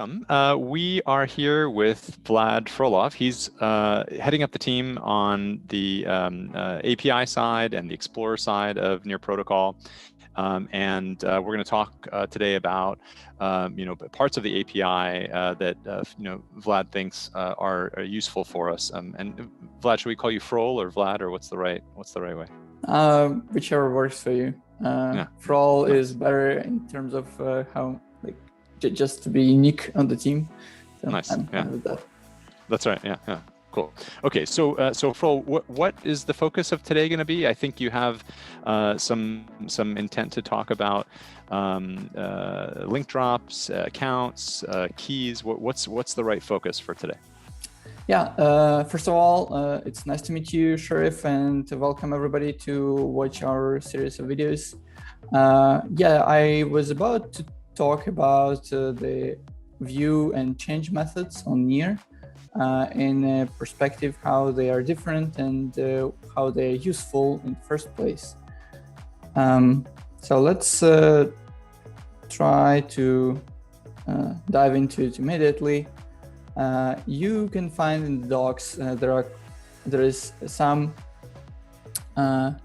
welcome. We are here with Vlad Frolov. He's heading up the team on the API side and the Explorer side of Near Protocol. And we're going to talk today about parts of the API that Vlad thinks are useful for us. And Vlad, should we call you Frol or Vlad, or what's the right way? Whichever works for you. Yeah. Frol Nice. is better in terms of how just to be unique on the team. So Nice. I'm Yeah. fine with that. That's right. Yeah. Cool. Okay. So Frol, what is the focus of today going to be? I think you have some intent to talk about link drops, accounts, keys. What's the right focus for today? Yeah. First of all, it's nice to meet you, Sharif, and to welcome everybody to watch our series of videos. I was about to talk about the view and change methods on Near in a perspective how they are different and how they're useful in the first place. So let's try to dive into it immediately. You can find in the docs there is some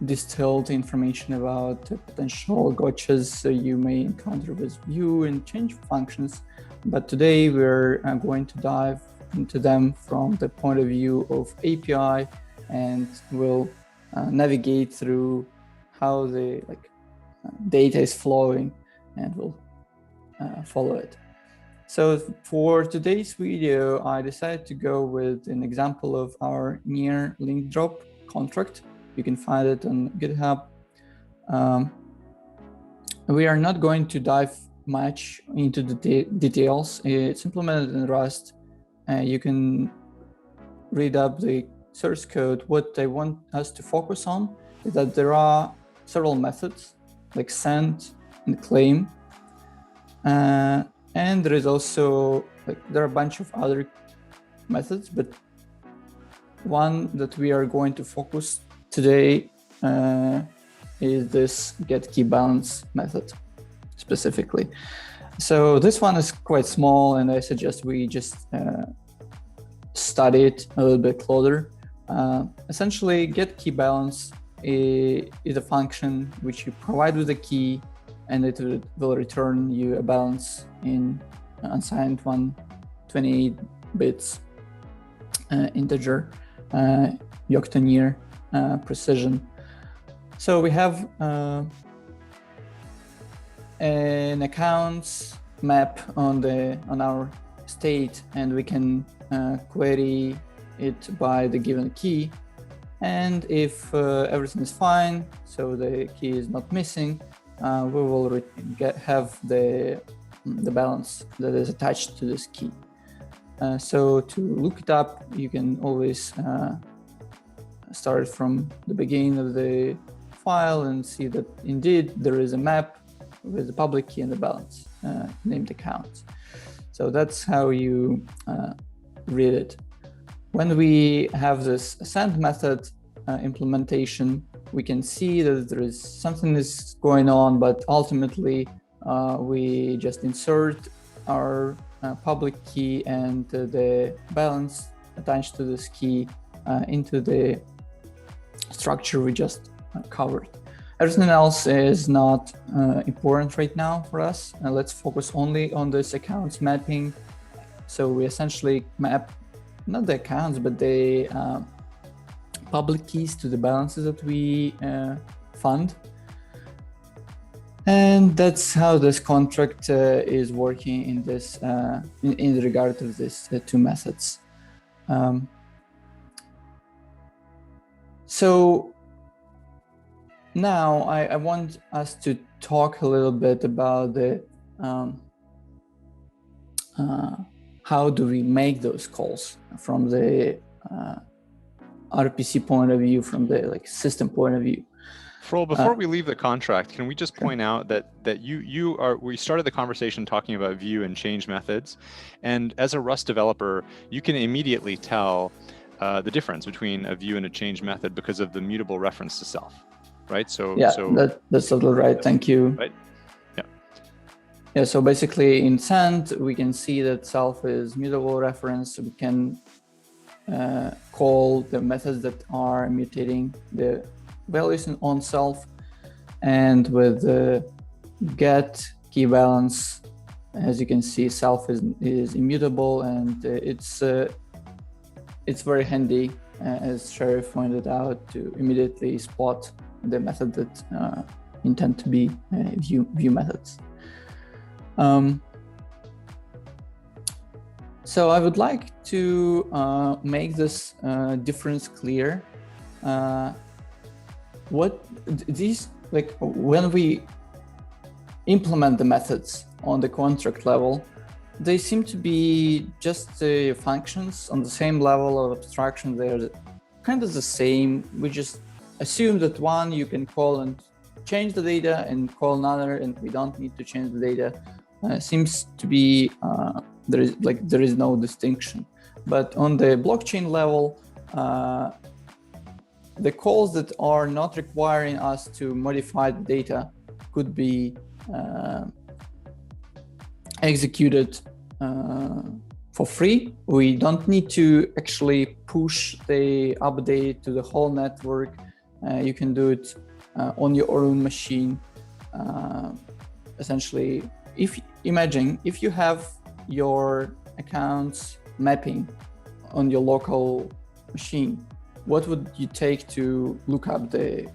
distilled information about potential gotchas you may encounter with view and change functions, but today we're going to dive into them from the point of view of API, and we'll navigate through how the data is flowing, and we'll follow it. So for today's video, I decided to go with an example of our Near link drop contract. You can find it on GitHub. We are not going to dive much into the details. It's implemented in Rust. You can read up the source code. What I want us to focus on is that there are several methods like send and claim. And there is also, there are a bunch of other methods, but one that we are going to focus today is this GetKeyBalance method specifically. So this one is quite small, and I suggest we just study it a little bit closer. Essentially, GetKeyBalance is a function which you provide with a key, and it will return you a balance in unsigned 128 bits integer octa-near precision. So we have an accounts map on our state, and we can query it by the given key. And if everything is fine, so the key is not missing, we will have the balance that is attached to this key. So to look it up, you can always start from the beginning of the file and see that indeed there is a map with the public key and the balance named accounts. So that's how you read it. When we have this send method implementation, we can see that there is something is going on, but ultimately we just insert our public key and the balance attached to this key into the structure we just covered. Everything else is not important right now for us. Let's focus only on this accounts mapping. So we essentially map not the accounts, but the public keys to the balances that we fund. And that's how this contract is working in this in regard to this two methods. So now I want us to talk a little bit about the how do we make those calls from the RPC point of view, from the system point of view. Frol, before we leave the contract, can we just point out that we started the conversation talking about view and change methods, and as a Rust developer, you can immediately tell the difference between a view and a change method because of the mutable reference to self, right? That's totally right. Thank you. Right. Yeah, so basically in send, we can see that self is mutable reference. We can call the methods that are mutating the values on self. And with the GetKeyBalance, as you can see, self is immutable, and it's very handy, as Sheriff pointed out, to immediately spot the method that intend to be view methods. So I would like to make this difference clear. What these, like, when we implement the methods on the contract level, they seem to be just functions on the same level of abstraction. They're kind of the same. We just assume that one you can call and change the data, and call another, and we don't need to change the data. Seems to be there is no distinction. But on the blockchain level, the calls that are not requiring us to modify the data could be executed for free. We don't need to actually push the update to the whole network. You can do it on your own machine. Essentially, imagine if you have your accounts mapping on your local machine, what would you take to look up the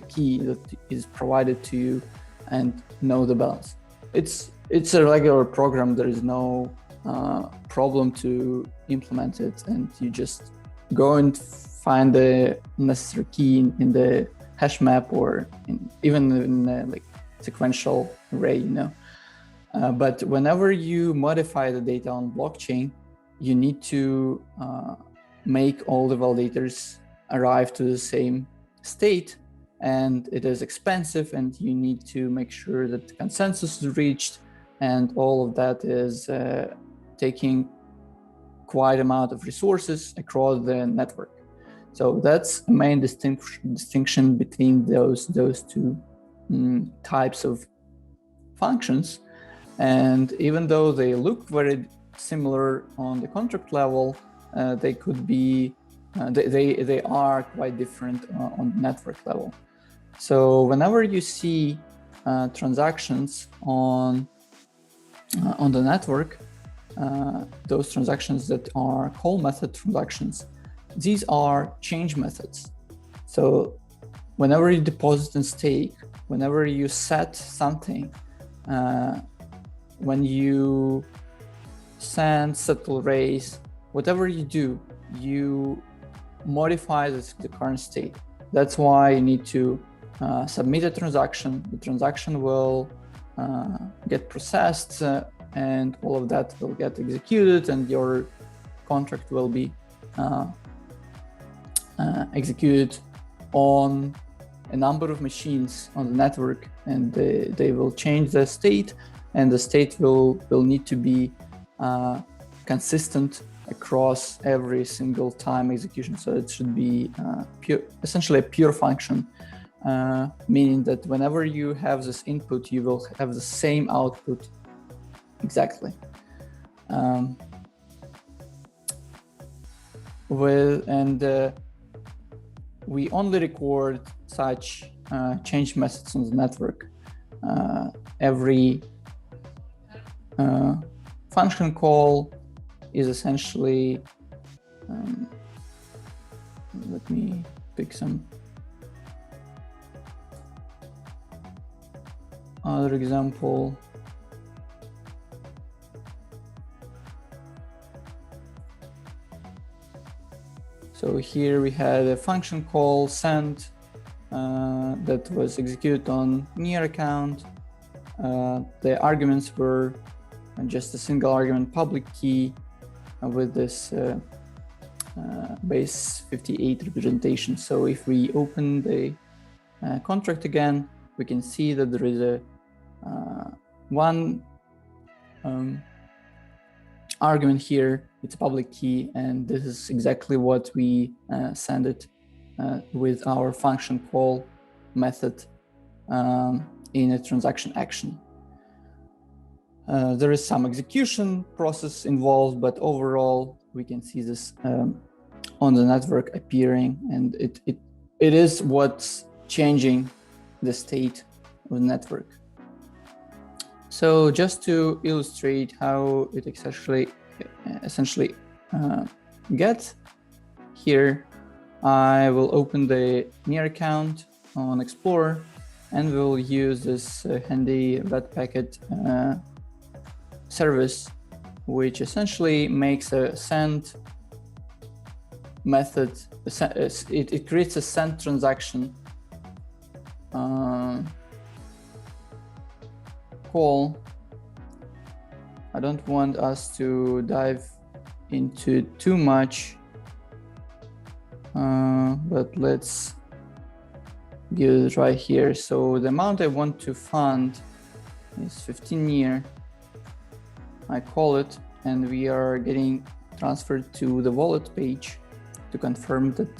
key that is provided to you and know the balance? It's a regular program. There is no problem to implement it, and you just go and find the necessary key in the hash map, or even in like sequential array, but whenever you modify the data on blockchain, you need to make all the validators arrive to the same state, and it is expensive, and you need to make sure that the consensus is reached, and all of that is taking quite amount of resources across the network. So that's the main distinction between those two types of functions. And even though they look very similar on the contract level, they could be they are quite different on the network level. So whenever you see transactions on the network, those transactions that are call method transactions, these are change methods. So whenever you deposit and stake, whenever you set something, when you send, settle, raise, whatever you do, you modify the current state. That's why you need to submit a transaction. The transaction will get processed, and all of that will get executed, and your contract will be executed on a number of machines on the network, and they will change the state, and the state will need to be consistent across every single time execution. So it should be essentially a pure function, meaning that whenever you have this input, you will have the same output exactly. We only record such change methods on the network. Every function call is essentially, let me pick some other example. So here we had a function call send that was executed on near account. The arguments were just a single argument public key with this base 58 representation. So if we open the contract again, we can see that there is a one argument here. It's a public key, and this is exactly what we send it with our function call method in a transaction action. There is some execution process involved, but overall we can see this on the network appearing, and it is what's changing the state of the network. So just to illustrate how it essentially gets here, I will open the near account on Explorer, and we'll use this handy webpacket service, which essentially makes a send method. It creates a send transaction call. I don't want us to dive into too much, but let's give it a try here. So the amount I want to fund is 15 year. I call it, and we are getting transferred to the wallet page to confirm that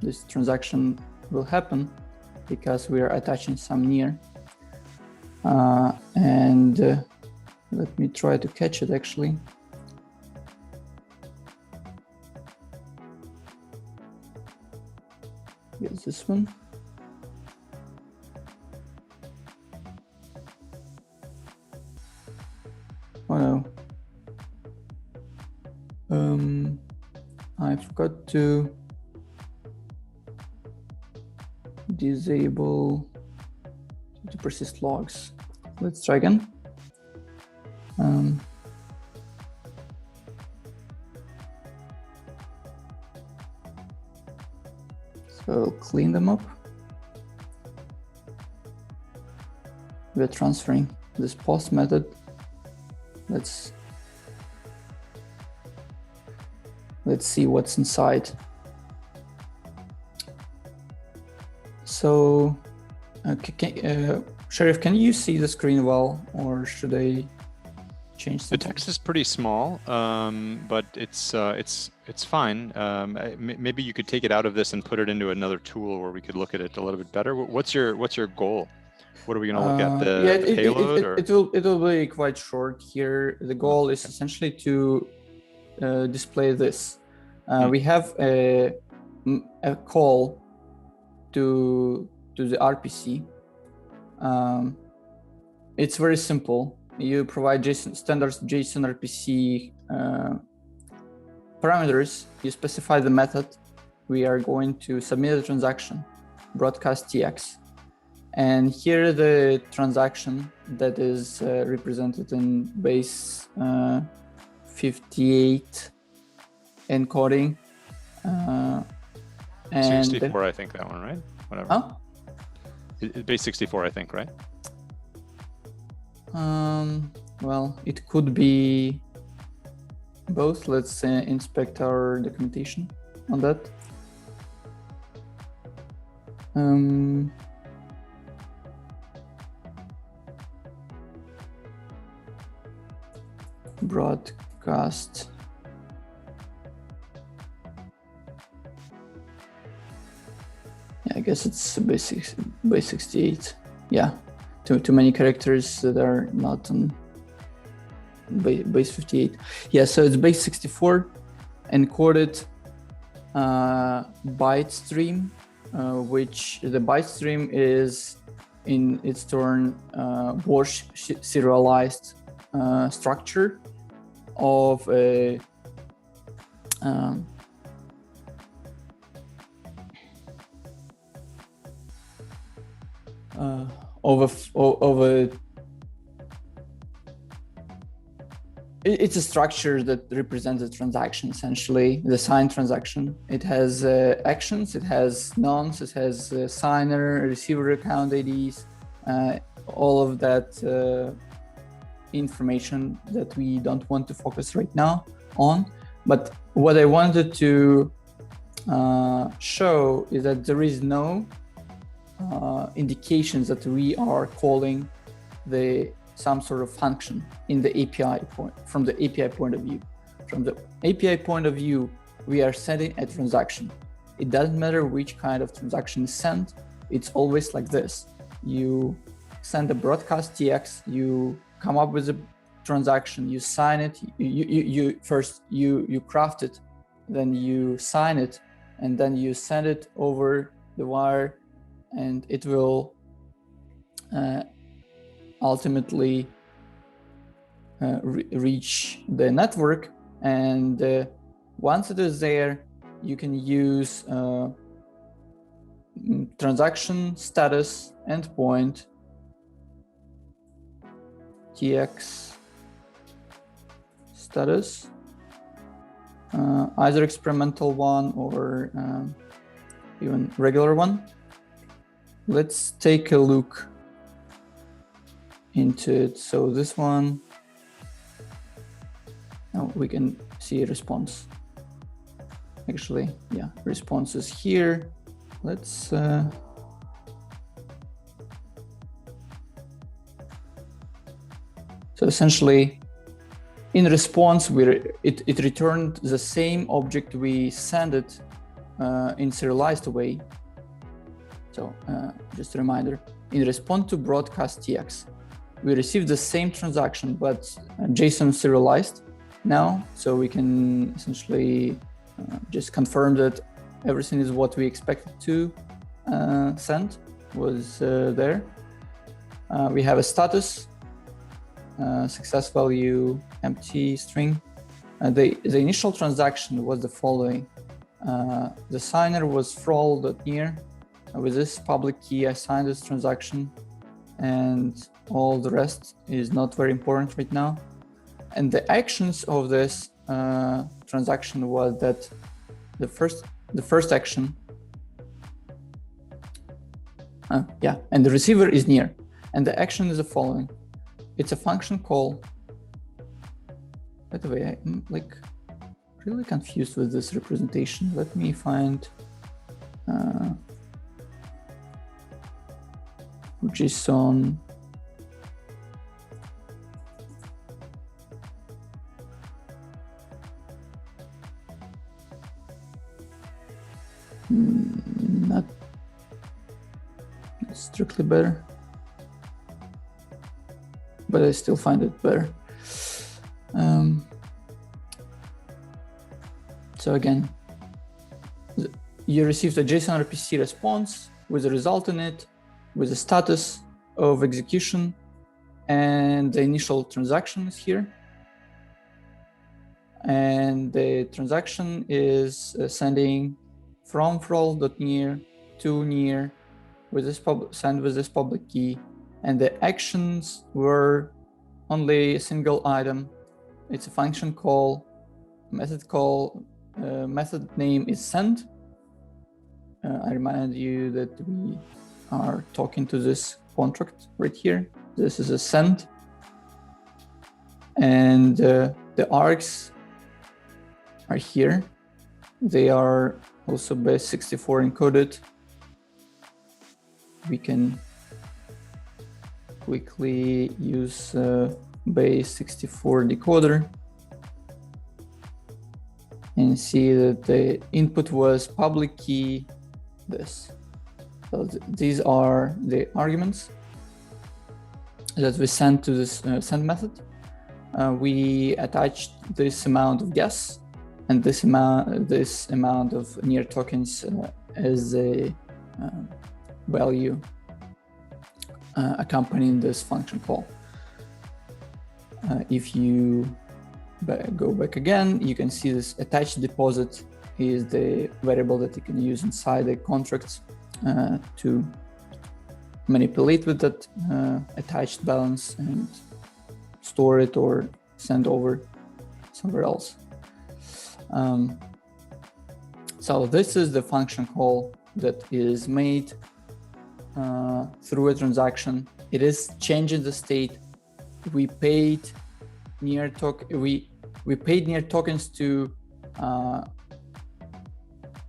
this transaction will happen, because we are attaching some near. And let me try to catch it actually. Here's this one. Oh no. I forgot to disable to persist logs. Let's try again. So clean them up. We're transferring this post method. Let's see what's inside. So, Sheriff, can you see the screen well, or should I change something? The text is pretty small, but it's fine. Maybe you could take it out of this and put it into another tool where we could look at it a little bit better. What's your goal? What are we going to look at? The payload? It will be quite short here. The goal is essentially to display this. We have a call to the RPC. It's very simple. You provide standard JSON RPC parameters. You specify the method. We are going to submit a transaction, broadcast TX. And here the transaction that is represented in base 58 encoding. And 64, I think that one, right? Whatever. Huh? Base 64, I think, right? Well, it could be both. Let's inspect our documentation on that. Broadcast. Yeah, I guess it's base 68. Yeah, too many characters that are not on base 58. Yeah, so it's base 64 encoded byte stream, which the byte stream is in its turn Bosch serialized structure of a it's a structure that represents a transaction, essentially the signed transaction. It has actions, it has nonce, it has signer, receiver account IDs, all of that information that we don't want to focus right now on. But what I wanted to show is that there is no indications that we are calling some sort of function in the API point, from the API point of view. From the API point of view, we are sending a transaction. It doesn't matter which kind of transaction is sent. It's always like this. You send a broadcast TX, you come up with a transaction, you sign it, you first craft it, then you sign it, and then you send it over the wire, and it will ultimately reach the network. And once it is there, you can use transaction status endpoint TX status, either experimental one or even regular one. Let's take a look into it. So this one, now we can see a response. Actually, yeah, response is here. Let's so essentially, in response, it returned the same object we sent it in serialized way. So just a reminder, in response to broadcast TX, we received the same transaction, but JSON serialized now. So we can essentially just confirm that everything is what we expected to send was there. We have a status, success value, empty string. The initial transaction was the following. The signer was frol.near. With this public key, I signed this transaction, and all the rest is not very important right now. And the actions of this transaction was that the first action, and the receiver is near, and the action is the following. It's a function call. By the way, I'm like really confused with this representation. Let me find JSON. Not strictly better, but I still find it better. So again, you received a JSON RPC response with a result in it, with a status of execution, and the initial transaction is here. And the transaction is sending from frol.near to near with this send with this public key, and the actions were only a single item. It's a function call, method call, method name is send. I remind you that we are talking to this contract right here. This is a send, and the args are here. They are also base64 encoded. We can quickly use base64 decoder and see that the input was public key this. So these are the arguments that we sent to this send method. We attached this amount of guess and this amount of near tokens as a value accompanying this function call. If you go back again, you can see this attached deposit is the variable that you can use inside the contracts to manipulate with that attached balance and store it or send over somewhere else. So this is the function call that is made through a transaction. It is changing the state. We paid near tokens to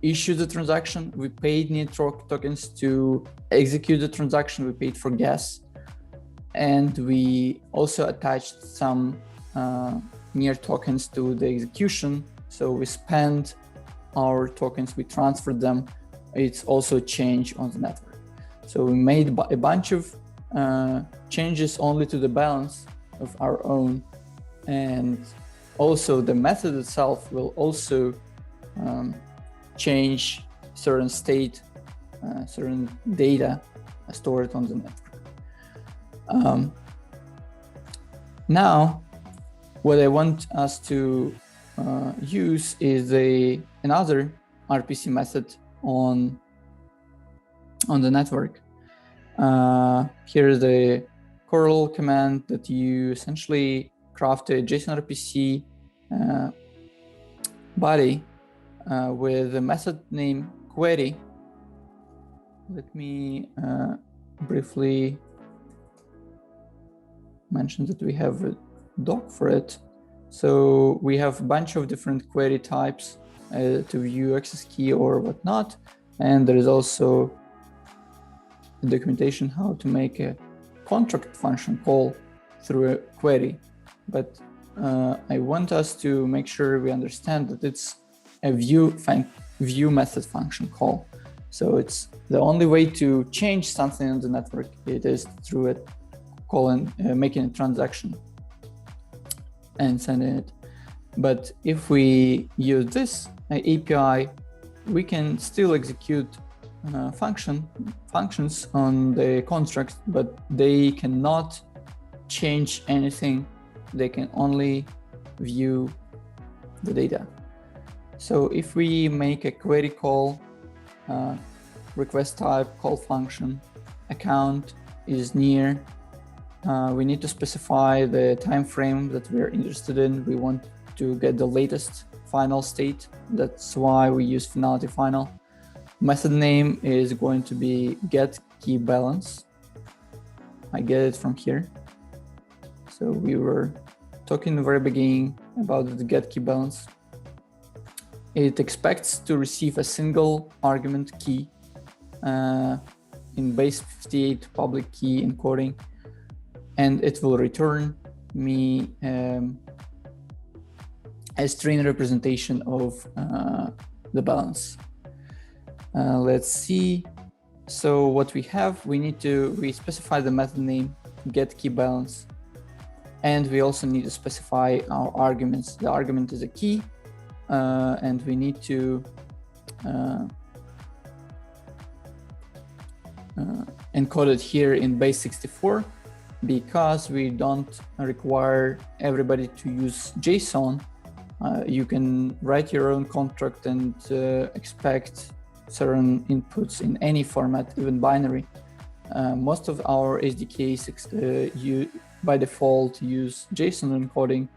issue the transaction. We paid near tokens to execute the transaction. We paid for gas, and we also attached some near tokens to the execution. So we spent our tokens, we transferred them. It's also a change on the network. So we made a bunch of changes only to the balance of our own. And also the method itself will also change certain state, certain data stored on the network. Now, what I want us to use is another RPC method on the network. Here's the curl command that you essentially craft a JSON RPC body with the method name query. Let me briefly mention that we have a doc for it. So we have a bunch of different query types to view access key or whatnot. And there is also documentation how to make a contract function call through a query. But I want us to make sure we understand that it's a view method function call. So it's the only way to change something on the network. It is through a call and making a transaction and sending it. But if we use this API, we can still execute functions on the construct, but they cannot change anything. They can only view the data. So if we make a query call, request type, call function, account is near, we need to specify the time frame that we're interested in. We want to get the latest final state. That's why we use finality final. Method name is going to be GetKeyBalance. I get it from here. So we were talking in the very beginning about the GetKeyBalance. It expects to receive a single argument key in base 58 public key encoding, and it will return me a string representation of the balance. Let's see. So what we have, we specify the method name GetKeyBalance, and we also need to specify our arguments. The argument is a key, and we need to encode it here in base 64 because we don't require everybody to use JSON. You can write your own contract and expect certain inputs in any format, even binary. Most of our SDKs by default use JSON encoding,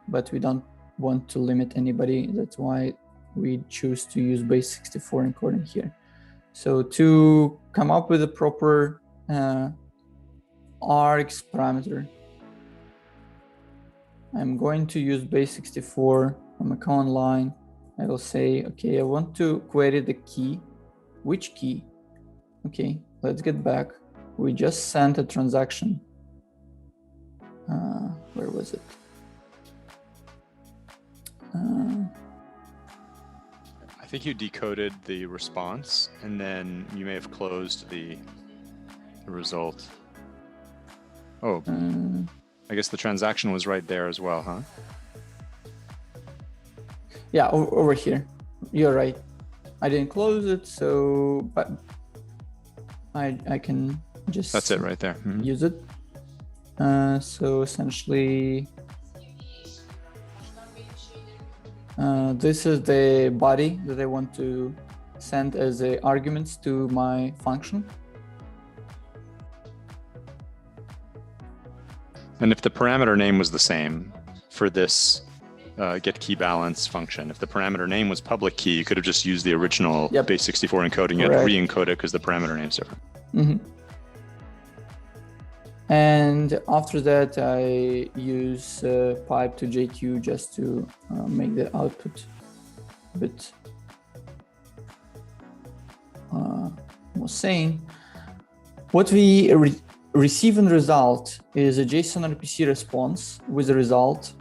but we don't want to limit anybody. That's why we choose to use base 64 encoding here. So to come up with a proper args parameter, I'm going to use base 64 from a command line. I will say, okay, I want to query the key. Which key? Okay, let's get back. We just sent a transaction. Where was it? I think you decoded the response and then you may have closed the result. Oh, I guess the transaction was right there as well, huh? Yeah, over here. You're right. I didn't close it, so but I can just that's it right there. Use it. So essentially, this is the body that I want to send as the arguments to my function. And if the parameter name was the same for this GetKeyBalance function, if the parameter name was public key, you could have just used the original base 64 encoding and re-encode it because the parameter name is different. Mm-hmm. And after that, I use pipe to JQ just to make the output a bit more sane. What we receive in result is a JSON RPC response with a result.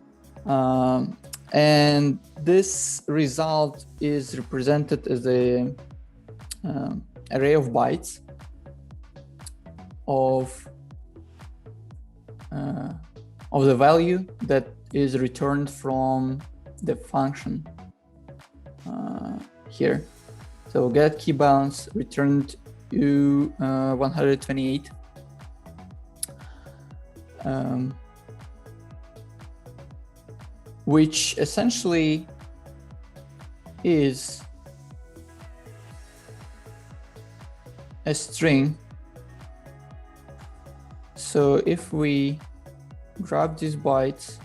And this result is represented as a array of bytes of the value that is returned from the function here. So GetKeyBalance returned you 128. Which essentially is a string. So if we grab these bytes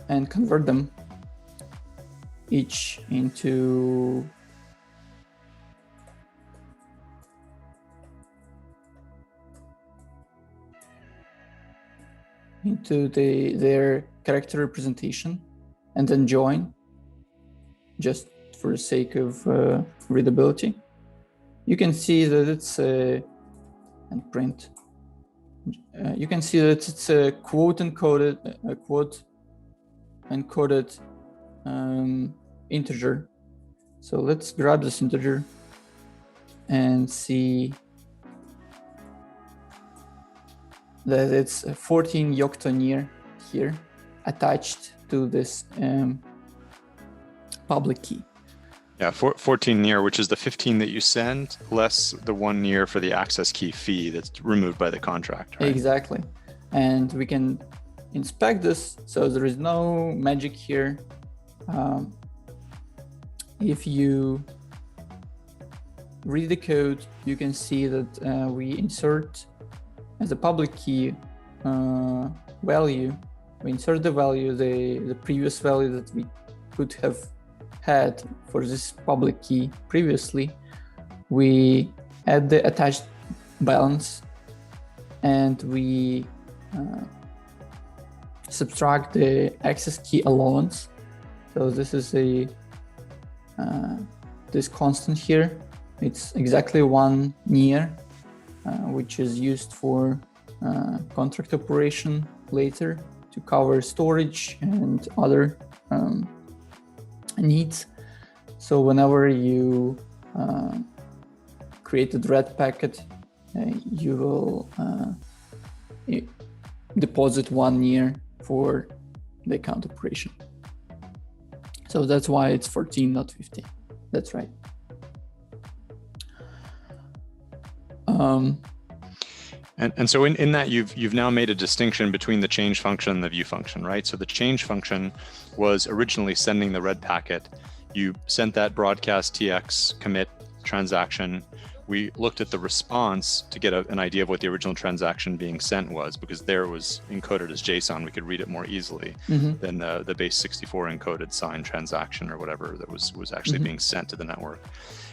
and convert them each into their character representation and then join, just for the sake of readability, you can see that it's and print. You can see that it's a quote encoded integer. So let's grab this integer and see that it's 14 octonier here attached to this public key. Yeah, 14 near, which is the 15 that you send, less the 1 near for the access key fee that's removed by the contract. Right? Exactly. And we can inspect this. So there is no magic here. If you read the code, you can see that we insert as a public key value. We insert the value, the previous value that we could have had for this public key previously. We add the attached balance and we subtract the access key allowance. So this is this constant here. It's exactly 1 near, which is used for contract operation later to cover storage and other needs. So whenever you create a red packet, you will deposit 1 near for the account operation. So that's why it's 14, not 15. That's right. And so in that you've now made a distinction between the change function and the view function, right? So the change function was originally sending the red packet. You sent that broadcast TX commit transaction. We looked at the response to get an idea of what the original transaction being sent was, because there it was encoded as JSON. We could read it more easily than the base 64 encoded signed transaction or whatever that was actually being sent to the network.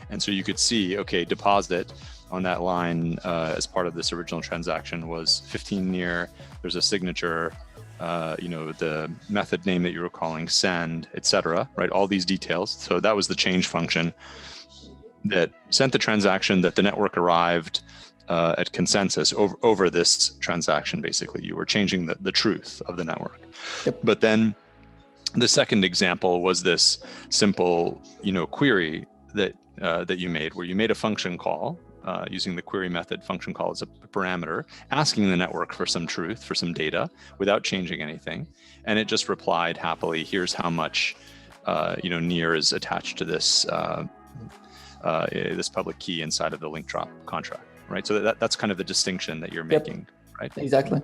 And so you could see, okay, deposit on that line as part of this original transaction was 15 near. There's a signature, the method name that you were calling, send, etc. Right? All these details. So that was the change function that sent the transaction that the network arrived at consensus over this transaction. Basically, you were changing the truth of the network. Yep. But then the second example was this simple, query that you made, where you made a function call using the query method function call as a parameter, asking the network for some truth, for some data, without changing anything, and it just replied happily, "Here's how much near is attached to this this public key inside of the link drop contract." Right. So that's kind of the distinction that you're making, right? Exactly.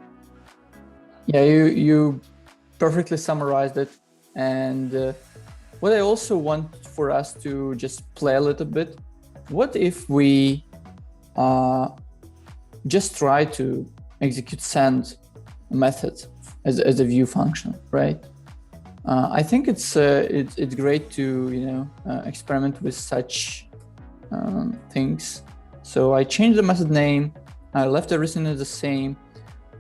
Yeah, you perfectly summarized it. And what I also want for us to just play a little bit, what if we just try to execute send method as a view function, right? I think it's great to experiment with such things. So I changed the method name. I left everything as the same.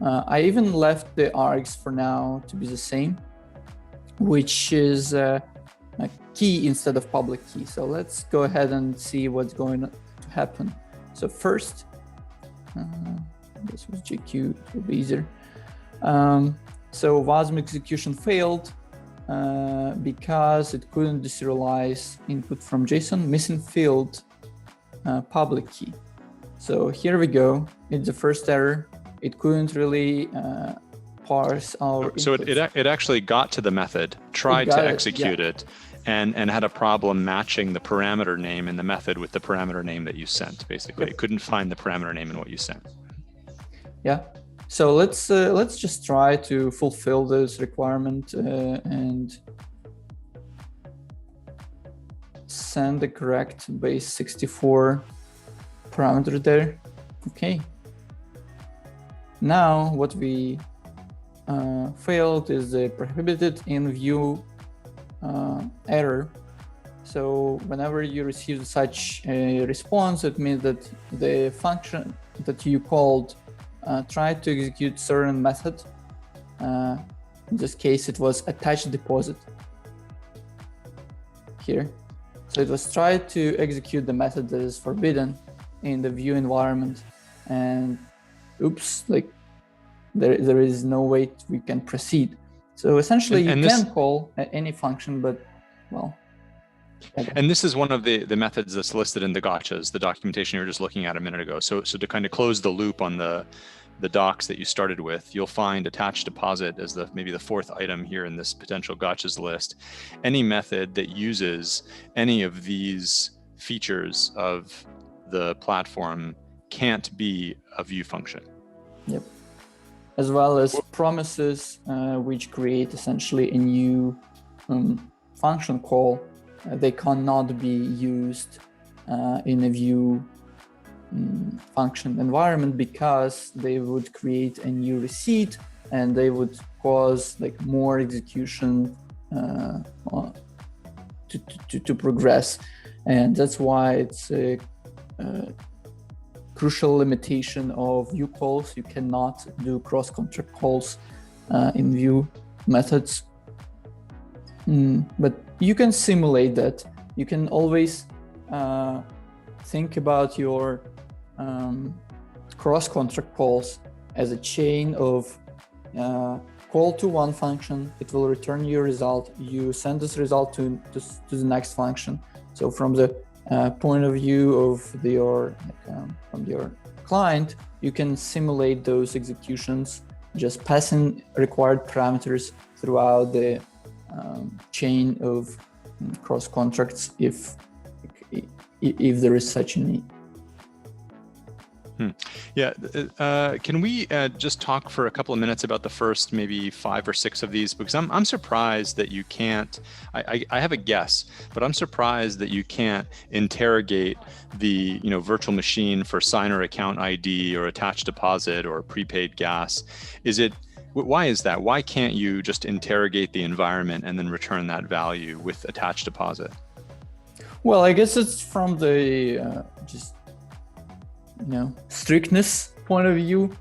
I even left the args for now to be the same, which is a key instead of public key. So let's go ahead and see what's going to happen. So first, this was GQ, it will be easier. So WASM execution failed because it couldn't deserialize input from JSON, missing field public key. So here we go. It's the first error. It couldn't really parse our So inputs. it actually got to the method, tried to execute it, and had a problem matching the parameter name in the method with the parameter name that you sent. Basically, it couldn't find the parameter name in what you sent. Yeah. So let's just try to fulfill this requirement and send the correct base 64 parameter there. Okay. Now what we failed is the prohibited in view error. So whenever you receive such a response, it means that the function that you called tried to execute certain method. In this case, it was attach deposit here. So it was tried to execute the method that is forbidden in the view environment, and oops, like there is no way we can proceed. So essentially, you can call any function, but well. And this is one of the methods that's listed in the gotchas, the documentation you were just looking at a minute ago. So to kind of close the loop on the docs that you started with, you'll find attach deposit as maybe the fourth item here in this potential gotchas list. Any method that uses any of these features of the platform can't be a view function. Yep. As well as promises, which create essentially a new function call. They cannot be used in a view function environment because they would create a new receipt and they would cause like more execution to progress. And that's why it's a crucial limitation of view calls. You cannot do cross-contract calls in view methods. But you can simulate that. You can always think about your cross-contract calls as a chain of call to one function, it will return your result. You send this result to the next function. So from the point of view of from your client, you can simulate those executions, just passing required parameters throughout the chain of cross contracts if there is such a need. Yeah, can we just talk for a couple of minutes about the first maybe 5 or 6 of these? Because I'm surprised that you can't, I have a guess, but I'm surprised that you can't interrogate the virtual machine for signer account ID or attached deposit or prepaid gas. Why is that? Why can't you just interrogate the environment and then return that value with attached deposit? Well, I guess it's from the strictness point of view.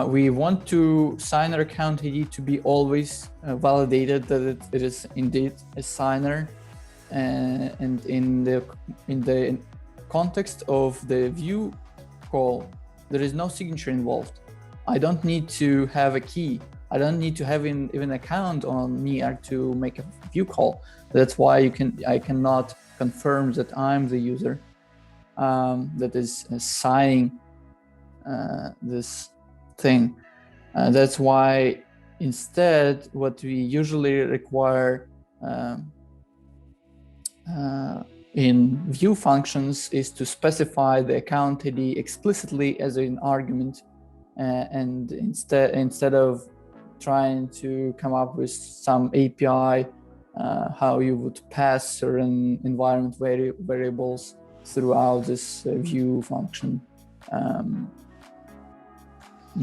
We want to signer account ID to be always validated that it is indeed a signer, and in the context of the view call, there is no signature involved. I don't need to have a key. I don't need to have even an account on NIR to make a view call. That's why I cannot confirm that I'm the user that is signing this thing. That's why instead what we usually require in view functions is to specify the account ID explicitly as an argument, and instead of trying to come up with some API how you would pass certain environment variables throughout this view function.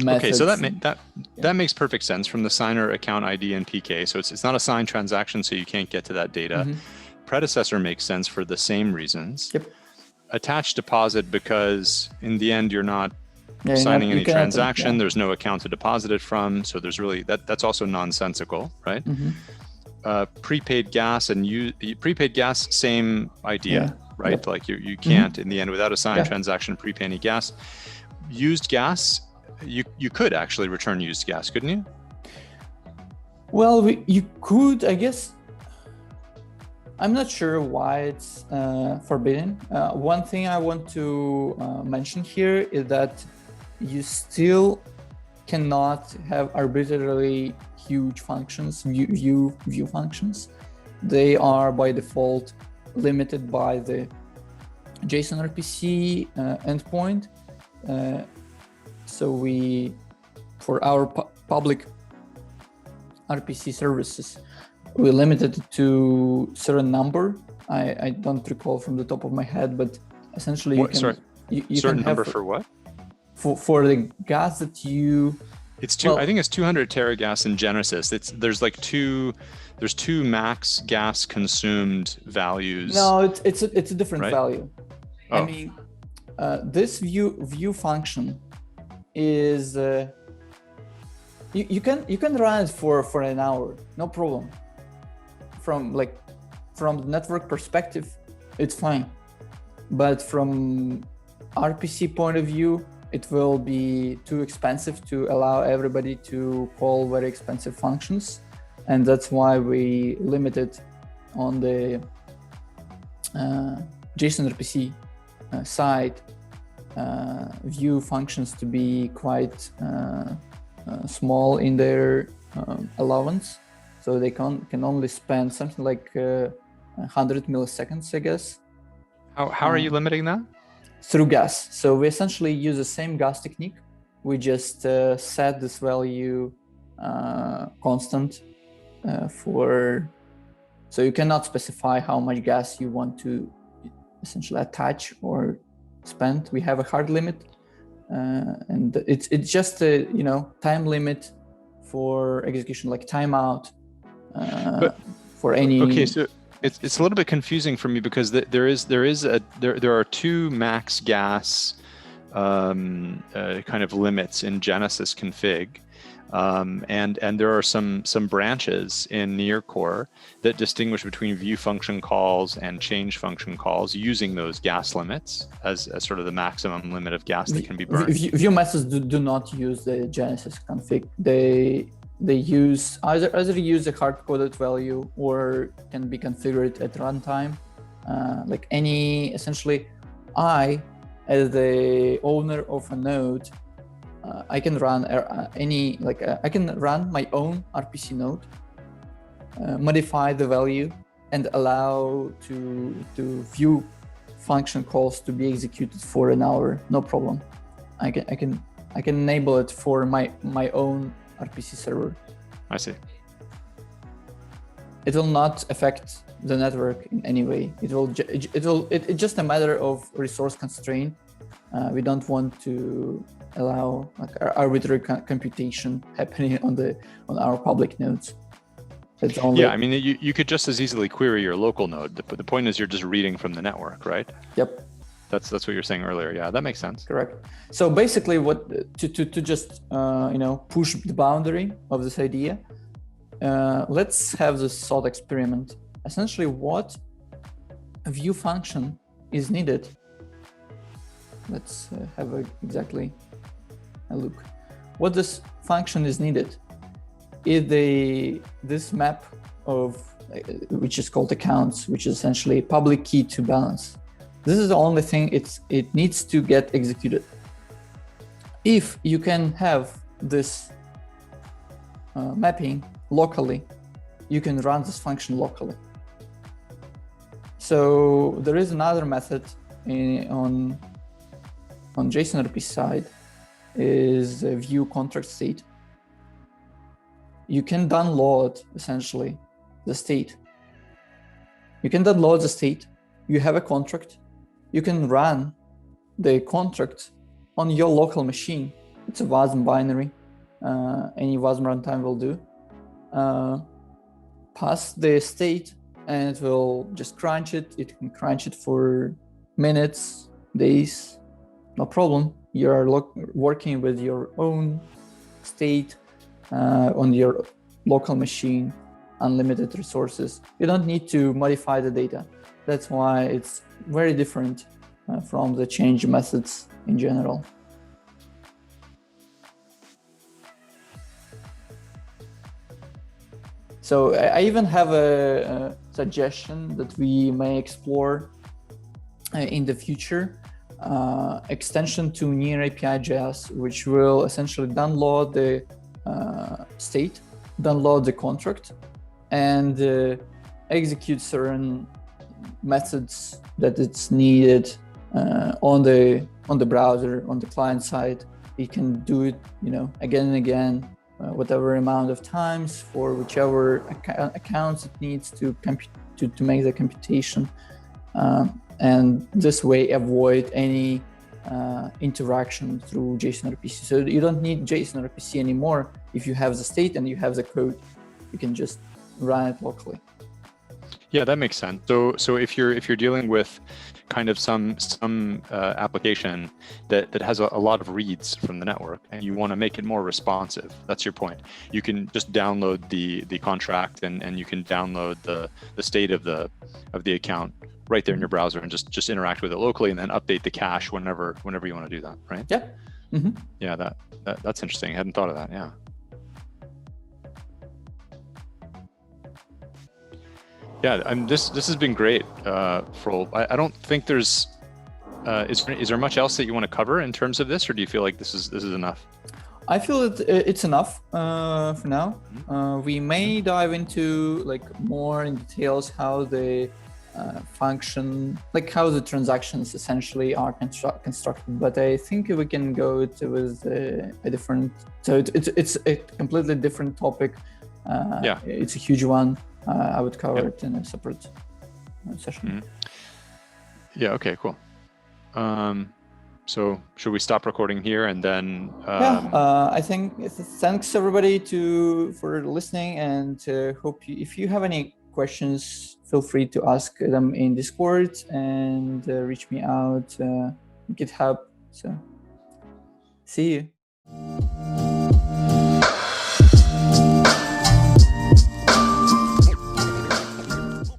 Okay, so that makes perfect sense from the signer account ID and PK. So it's not a signed transaction, so you can't get to that data. Mm-hmm. Predecessor makes sense for the same reasons. Yep. Attached deposit, because in the end you're not signing any transaction. There's no account to deposit it from, so there's really that's also nonsensical, right? Mm-hmm. Prepaid gas and prepaid gas, same idea, right? Yep. Like you can't in the end without a signed transaction prepay any gas. Used gas, you could actually return used gas, couldn't you? Well, you could, I guess. I'm not sure why it's forbidden. One thing I want to mention here is that you still cannot have arbitrarily huge functions, view functions. They are by default limited by the JSON RPC endpoint. So for our public RPC services, we limited it to certain number. I don't recall from the top of my head, but essentially you certain number for what? For the gas that you. It's I think it's 200 teragas in Genesis. There's two max gas consumed values. No, it's a different value. Oh. I mean, this view function is you can run it for an hour, no problem. From the network perspective, it's fine, but from RPC point of view, it will be too expensive to allow everybody to call very expensive functions, and that's why we limited on the JSON RPC side view functions to be quite small in their allowance, so they can only spend something like 100 milliseconds, I guess. How are you limiting that? Through gas. So we essentially use the same gas technique. We just set this value constant so you cannot specify how much gas you want to essentially attach or spend. We have a hard limit, and it's just a time limit for execution, like timeout for any. Okay, so it's a little bit confusing for me because there are two max gas kind of limits in Genesis config, and there are some branches in Nearcore that distinguish between view function calls and change function calls using those gas limits as sort of the maximum limit of gas that can be burned. View methods do not use the Genesis config. They use either use a hard-coded value or can be configured at runtime. Essentially, I, as the owner of a node, I can run I can run my own RPC node, modify the value, and allow to view function calls to be executed for an hour, no problem. I can enable it for my own RPC server. I see. It will not affect the network in any way. It's just a matter of resource constraint. We don't want to allow arbitrary computation happening on our public nodes. Yeah, I mean, you could just as easily query your local node. The point is you're just reading from the network, right? Yep. That's what you were saying earlier. Yeah, that makes sense. Correct. So basically, what to just push the boundary of this idea, let's have this thought experiment. Essentially, what view function is needed? Let's have exactly a look. What this function is needed is this map of which is called accounts, which is essentially public key to balance. This is the only thing it needs to get executed. If you can have this mapping locally, you can run this function locally. So there is another method on JSON RPC side is view contract state. You can download essentially the state. You can download the state. You have a contract. You can run the contract on your local machine. It's a WASM binary. Any WASM runtime will do. Pass the state and it will just crunch it. It can crunch it for minutes, days, no problem. You're working with your own state on your local machine, unlimited resources. You don't need to modify the data. That's why it's very different from the change methods in general. So I even have suggestion that we may explore in the future, extension to near API.js, which will essentially download the state, download the contract, and execute certain methods that it's needed on the browser, on the client side. You can do it, again and again, whatever amount of times for whichever accounts it needs to make the computation, and this way avoid any interaction through JSON RPC. So you don't need JSON RPC anymore. If you have the state and you have the code, you can just run it locally. Yeah, that makes sense. So if you're dealing with kind of some application that has a lot of reads from the network, and you want to make it more responsive, that's your point. You can just download the contract, and you can download the state of the account right there in your browser, and just interact with it locally, and then update the cache whenever you want to do that, right? Yeah. Mm-hmm. Yeah, that's interesting. I hadn't thought of that. Yeah. Yeah, this has been great, Frol. I don't think there's is there much else that you want to cover in terms of this, or do you feel like this is enough? I feel it's enough for now. We may dive into more in details how the function, how the transactions essentially are constructed. But I think we can go with a different. So it's a completely different topic. Yeah, it's a huge one. I would cover it in a separate session. Mm-hmm. Yeah. Okay. Cool. So should we stop recording here and then? I think thanks everybody for listening, and hope if you have any questions, feel free to ask them in Discord and reach me out GitHub. So see you.